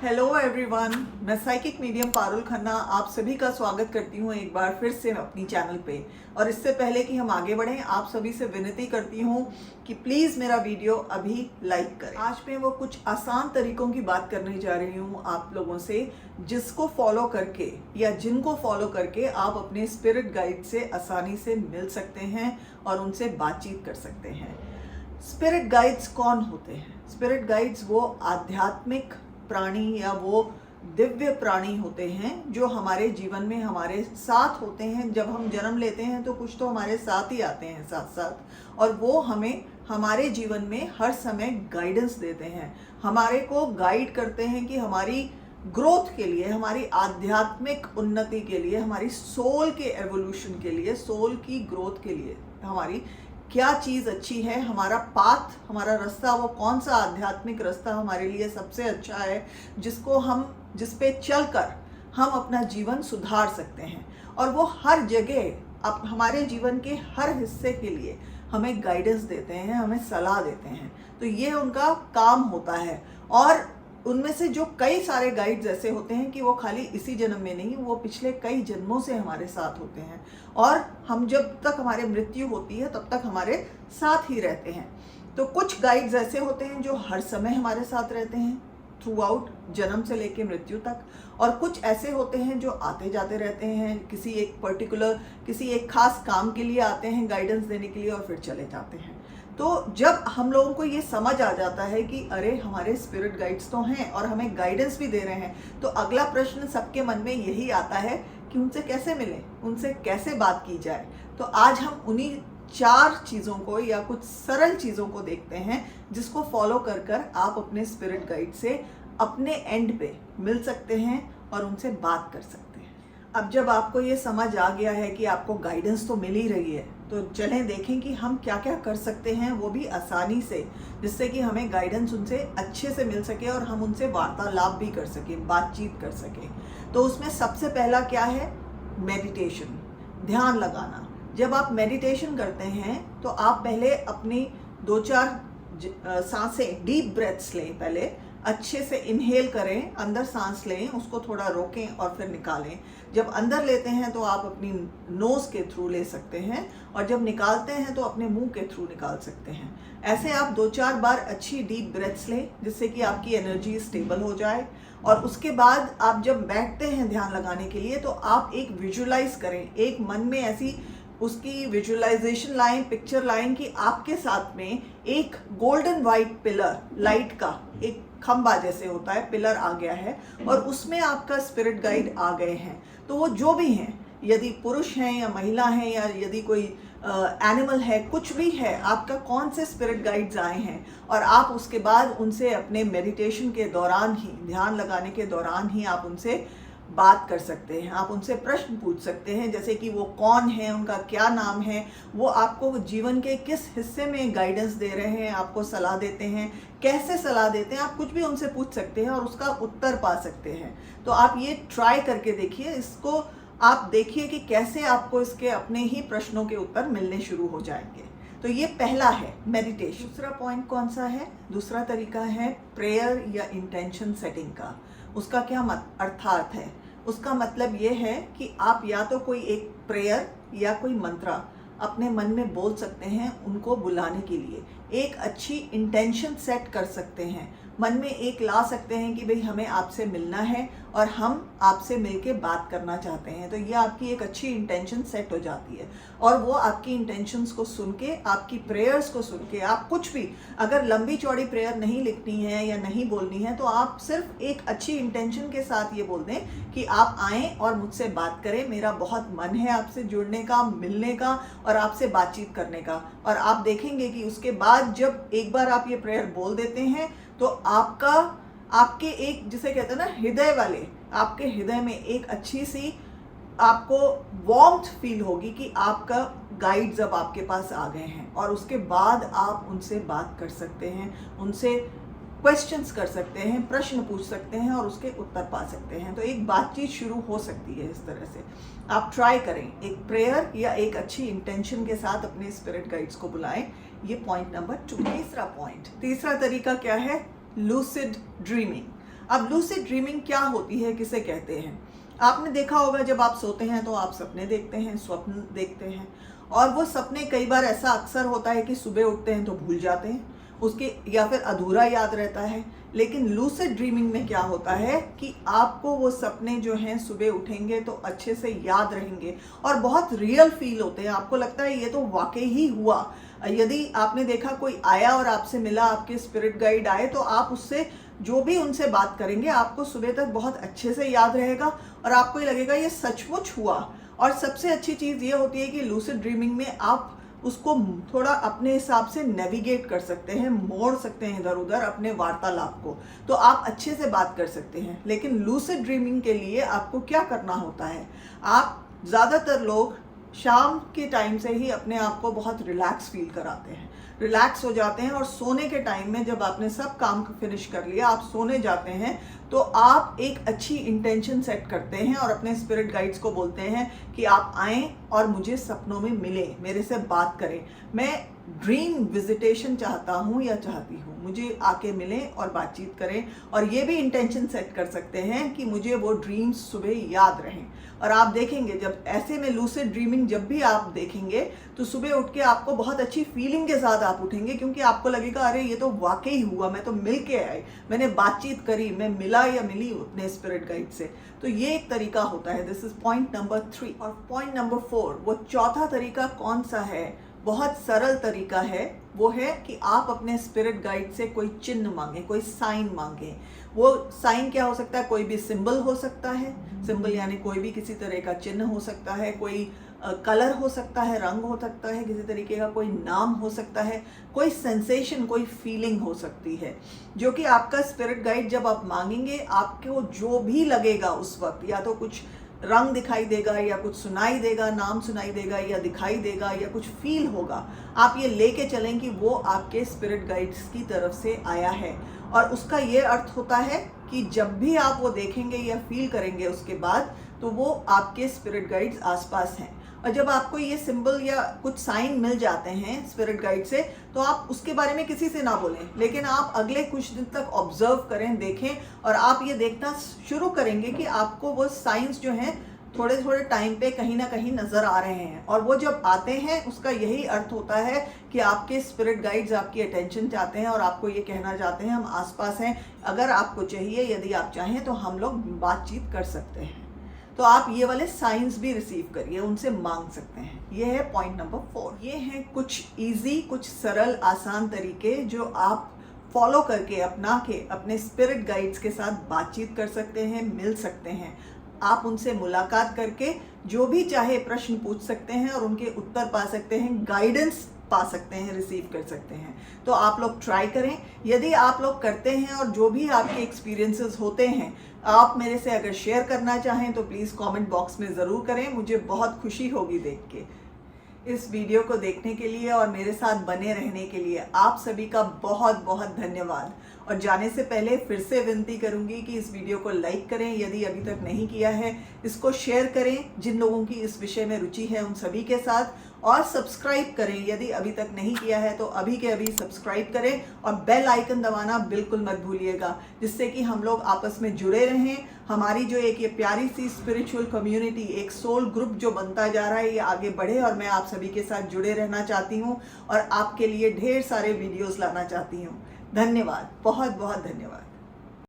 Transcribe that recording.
Hello everyone, मैं psychic medium Parul Khanna आप सभी का स्वागत करती हूँ एक बार फिर से अपनी चैनल पे। और इससे पहले कि हम आगे बढ़ें, आप सभी से विनती करती हूँ कि प्लीज़ मेरा वीडियो अभी लाइक करें। आज मैं वो कुछ आसान तरीकों की बात करने जा रही हूँ आप लोगों से, जिसको फॉलो करके या जिनको फॉलो करके आप अपने स्पिरिट गाइड से आसानी से मिल सकते हैं और उनसे बातचीत कर सकते हैं। स्पिरिट गाइड्स कौन होते हैं? स्पिरिट गाइड्स वो आध्यात्मिक प्राणी या वो दिव्य प्राणी होते हैं जो हमारे जीवन में हमारे साथ होते हैं। जब हम जन्म लेते हैं तो कुछ तो हमारे साथ ही आते हैं साथ साथ, और वो हमें हमारे जीवन में हर समय गाइडेंस देते हैं, हमारे को गाइड करते हैं कि हमारी ग्रोथ के लिए, हमारी आध्यात्मिक उन्नति के लिए, हमारी सोल के एवोल्यूशन के लिए, सोल की ग्रोथ के लिए हमारी क्या चीज़ अच्छी है, हमारा पाथ, हमारा रास्ता, वो कौन सा आध्यात्मिक रास्ता हमारे लिए सबसे अच्छा है, जिस पे चलकर हम अपना जीवन सुधार सकते हैं। और वो हर जगह हमारे जीवन के हर हिस्से के लिए हमें गाइडेंस देते हैं, हमें सलाह देते हैं। तो ये उनका काम होता है। और उनमें से जो कई सारे गाइड्स ऐसे होते हैं कि वो खाली इसी जन्म में नहीं, वो पिछले कई जन्मों से हमारे साथ होते हैं, और हम जब तक हमारे मृत्यु होती है तब तक हमारे साथ ही रहते हैं। तो कुछ गाइड्स ऐसे होते हैं जो हर समय हमारे साथ रहते हैं थ्रू आउट, जन्म से लेकर मृत्यु तक। और कुछ ऐसे होते हैं जो आते जाते रहते हैं, किसी एक खास काम के लिए आते हैं गाइडेंस देने के लिए और फिर चले जाते हैं। तो जब हम लोगों को ये समझ आ जाता है कि अरे हमारे स्पिरिट गाइड्स तो हैं और हमें गाइडेंस भी दे रहे हैं, तो अगला प्रश्न सबके मन में यही आता है कि उनसे कैसे मिलें, उनसे कैसे बात की जाए। तो आज हम उन्हीं 4 चीज़ों को या कुछ सरल चीज़ों को देखते हैं जिसको फॉलो कर आप अपने स्पिरिट गाइड से अपने एंड पे मिल सकते हैं और उनसे बात कर सकते हैं। अब जब आपको ये समझ आ गया है कि आपको गाइडेंस तो मिल ही रही है, तो चलें देखें कि हम क्या क्या कर सकते हैं, वो भी आसानी से, जिससे कि हमें गाइडेंस उनसे अच्छे से मिल सके और हम उनसे वार्तालाप भी कर सकें, बातचीत कर सकें। तो उसमें सबसे पहला क्या है? मेडिटेशन, ध्यान लगाना। जब आप मेडिटेशन करते हैं तो आप पहले अपनी 2-4 सांसें, डीप ब्रेथ्स लें। पहले अच्छे से इनहेल करें, अंदर सांस लें, उसको थोड़ा रोकें और फिर निकालें। जब अंदर लेते हैं तो आप अपनी नोज़ के थ्रू ले सकते हैं, और जब निकालते हैं तो अपने मुंह के थ्रू निकाल सकते हैं। ऐसे आप 2-4 बार अच्छी डीप ब्रेथ्स लें, जिससे कि आपकी एनर्जी स्टेबल हो जाए। और उसके बाद आप जब बैठते हैं ध्यान लगाने के लिए, तो आप एक विजुलाइज करें, एक मन में ऐसी उसकी विजुअलाइजेशन लाइन, पिक्चर लाइन कि आपके साथ में एक गोल्डन वाइट पिलर, लाइट का एक खंबा जैसे होता है, पिलर आ गया है, और उसमें आपका स्पिरिट गाइड आ गए हैं। तो वो जो भी हैं, यदि पुरुष हैं या महिला हैं, या यदि कोई एनिमल है, कुछ भी है, आपका कौन से स्पिरिट गाइड्स आए हैं, और आप उसके बाद उनसे अपने मेडिटेशन के दौरान ही, ध्यान लगाने के दौरान ही आप उनसे बात कर सकते हैं। आप उनसे प्रश्न पूछ सकते हैं, जैसे कि वो कौन है, उनका क्या नाम है, वो आपको जीवन के किस हिस्से में गाइडेंस दे रहे हैं, आपको सलाह देते हैं, कैसे सलाह देते हैं, आप कुछ भी उनसे पूछ सकते हैं और उसका उत्तर पा सकते हैं। तो आप ये ट्राई करके देखिए, इसको आप देखिए कि कैसे आपको इसके अपने ही प्रश्नों के उत्तर मिलने शुरू हो जाएंगे। तो ये पहला है मेडिटेशन। दूसरा पॉइंट कौन सा है? दूसरा तरीका है प्रेयर या इंटेंशन सेटिंग का। उसका क्या अर्थात है? उसका मतलब ये है कि आप या तो कोई एक प्रेयर या कोई मंत्रा अपने मन में बोल सकते हैं उनको बुलाने के लिए। एक अच्छी इंटेंशन सेट कर सकते हैं, मन में एक ला सकते हैं कि भाई हमें आपसे मिलना है और हम आपसे मिलके बात करना चाहते हैं। तो ये आपकी एक अच्छी इंटेंशन सेट हो जाती है, और वो आपकी इंटेंशंस को सुन के, आपकी प्रेयर्स को सुन के, आप कुछ भी, अगर लंबी चौड़ी प्रेयर नहीं लिखनी है या नहीं बोलनी है, तो आप सिर्फ एक अच्छी इंटेंशन के साथ ये बोल दें कि आप आएँ और मुझसे बात करें, मेरा बहुत मन है आपसे जुड़ने का, मिलने का और आपसे बातचीत करने का। और आप देखेंगे कि उसके बाद जब एक बार आप ये प्रेयर बोल देते हैं, तो आपके एक, जिसे कहते हैं ना, हृदय वाले, आपके हृदय में एक अच्छी सी आपको वार्मथ फील होगी कि आपका गाइड्स अब आपके पास आ गए हैं। और उसके बाद आप उनसे बात कर सकते हैं, उनसे क्वेश्चंस कर सकते हैं, प्रश्न पूछ सकते हैं और उसके उत्तर पा सकते हैं। तो एक बातचीत शुरू हो सकती है इस तरह से। आप ट्राई करें, एक प्रेयर या एक अच्छी इंटेंशन के साथ अपने स्पिरिट गाइड्स को बुलाएं। ये पॉइंट नंबर 2। तीसरा तरीका क्या है? Lucid dreaming. अब लूसिड ड्रीमिंग क्या होती है, किसे कहते हैं? आपने देखा होगा जब आप सोते हैं तो आप सपने देखते हैं, स्वप्न देखते हैं, और वो सपने कई बार ऐसा अक्सर होता है कि सुबह उठते हैं तो भूल जाते हैं उसके, या फिर अधूरा याद रहता है। लेकिन लूसिड ड्रीमिंग में क्या होता है कि आपको वो सपने जो हैं सुबह उठेंगे तो अच्छे से याद रहेंगे और बहुत रियल फील होते हैं। आपको लगता है ये तो वाकई ही हुआ। यदि आपने देखा कोई आया और आपसे मिला, आपके स्पिरिट गाइड आए, तो आप उससे जो भी उनसे बात करेंगे आपको सुबह तक बहुत अच्छे से याद रहेगा और आपको ये लगेगा ये सचमुच हुआ। और सबसे अच्छी चीज़ ये होती है कि लूसिड ड्रीमिंग में आप उसको थोड़ा अपने हिसाब से नेविगेट कर सकते हैं, मोड़ सकते हैं इधर उधर अपने वार्तालाप को, तो आप अच्छे से बात कर सकते हैं। लेकिन लूसिड ड्रीमिंग के लिए आपको क्या करना होता है, आप ज़्यादातर लोग शाम के टाइम से ही अपने आप को बहुत रिलैक्स फील कराते हैं, रिलैक्स हो जाते हैं, और सोने के टाइम में जब आपने सब काम फिनिश कर लिया, आप सोने जाते हैं, तो आप एक अच्छी इंटेंशन सेट करते हैं और अपने स्पिरिट गाइड्स को बोलते हैं कि आप आएं और मुझे सपनों में मिलें, मेरे से बात करें, मैं ड्रीम विजिटेशन चाहता हूँ या चाहती हूँ, मुझे आके मिलें और बातचीत करें। और ये भी इंटेंशन सेट कर सकते हैं कि मुझे वो ड्रीम्स सुबह याद रहें। और आप देखेंगे जब ऐसे में लूसिड ड्रीमिंग जब भी आप देखेंगे तो सुबह उठ के आपको बहुत अच्छी फीलिंग के साथ आप उठेंगे, क्योंकि आपको लगेगा अरे ये तो वाकई हुआ, मैं तो मिल के आई, मैंने बातचीत करी, मैं मिला या मिली अपने स्पिरिट गाइड से। तो ये एक तरीका होता है। This is point number 3। और पॉइंट नंबर 4, वो चौथा तरीका कौन सा है? बहुत सरल तरीका है। वो है कि आप अपने स्पिरिट गाइड से कोई चिन्ह मांगे, कोई साइन मांगे। वो साइन क्या हो सकता है? कोई भी सिंबल हो सकता है, सिंबल यानी कोई भी किसी तरह का चिन्ह हो सकता है, कोई कलर हो सकता है, रंग हो सकता है किसी तरीके का, कोई नाम हो सकता है, कोई सेंसेशन, कोई फीलिंग हो सकती है, जो कि आपका स्पिरिट गाइड जब आप मांगेंगे आपको जो भी लगेगा उस वक्त, या तो कुछ रंग दिखाई देगा या कुछ सुनाई देगा, नाम सुनाई देगा या दिखाई देगा या कुछ फील होगा, आप ये लेके चलें कि वो आपके स्पिरिट गाइड्स की तरफ से आया है। और उसका ये अर्थ होता है कि जब भी आप वो देखेंगे या फील करेंगे उसके बाद, तो वो आपके स्पिरिट गाइड्स आसपास हैं। और जब आपको ये सिंबल या कुछ साइन मिल जाते हैं स्पिरिट गाइड से, तो आप उसके बारे में किसी से ना बोलें, लेकिन आप अगले कुछ दिन तक ऑब्जर्व करें, देखें, और आप ये देखना शुरू करेंगे कि आपको वो साइंस जो हैं थोड़े थोड़े टाइम पे कहीं ना कहीं नज़र आ रहे हैं। और वो जब आते हैं उसका यही अर्थ होता है कि आपके स्पिरिट गाइड्स आपकी अटेंशन चाहते हैं और आपको ये कहना चाहते हैं हम आसपास हैं, अगर आपको चाहिए, यदि आप चाहें तो हम लोग बातचीत कर सकते हैं। तो आप ये वाले साइंस भी रिसीव करिए, उनसे मांग सकते हैं। ये है पॉइंट नंबर 4। ये हैं कुछ इजी, कुछ सरल, आसान तरीके जो आप फॉलो करके, अपना के अपने स्पिरिट गाइड्स के साथ बातचीत कर सकते हैं, मिल सकते हैं। आप उनसे मुलाकात करके जो भी चाहे प्रश्न पूछ सकते हैं और उनके उत्तर पा सकते हैं, गाइडेंस पा सकते हैं, रिसीव कर सकते हैं। तो आप लोग ट्राई करें। यदि आप लोग करते हैं और जो भी आपके एक्सपीरियंसेस होते हैं आप मेरे से अगर शेयर करना चाहें तो प्लीज़ कमेंट बॉक्स में ज़रूर करें, मुझे बहुत खुशी होगी देख के। इस वीडियो को देखने के लिए और मेरे साथ बने रहने के लिए आप सभी का बहुत बहुत धन्यवाद। और जाने से पहले फिर से विनती करूंगी कि इस वीडियो को लाइक करें यदि अभी तक नहीं किया है, इसको शेयर करें जिन लोगों की इस विषय में रुचि है उन सभी के साथ, और सब्सक्राइब करें यदि अभी तक नहीं किया है तो अभी के अभी सब्सक्राइब करें और बेल आइकन दबाना बिल्कुल मत भूलिएगा, जिससे कि हम लोग आपस में जुड़े रहें। हमारी जो एक ये प्यारी सी स्पिरिचुअल कम्युनिटी, एक सोल ग्रुप जो बनता जा रहा है, ये आगे बढ़े और मैं आप सभी के साथ जुड़े रहना चाहती हूँ और आपके लिए ढेर सारे वीडियोस लाना चाहती हूँ। धन्यवाद, बहुत बहुत धन्यवाद।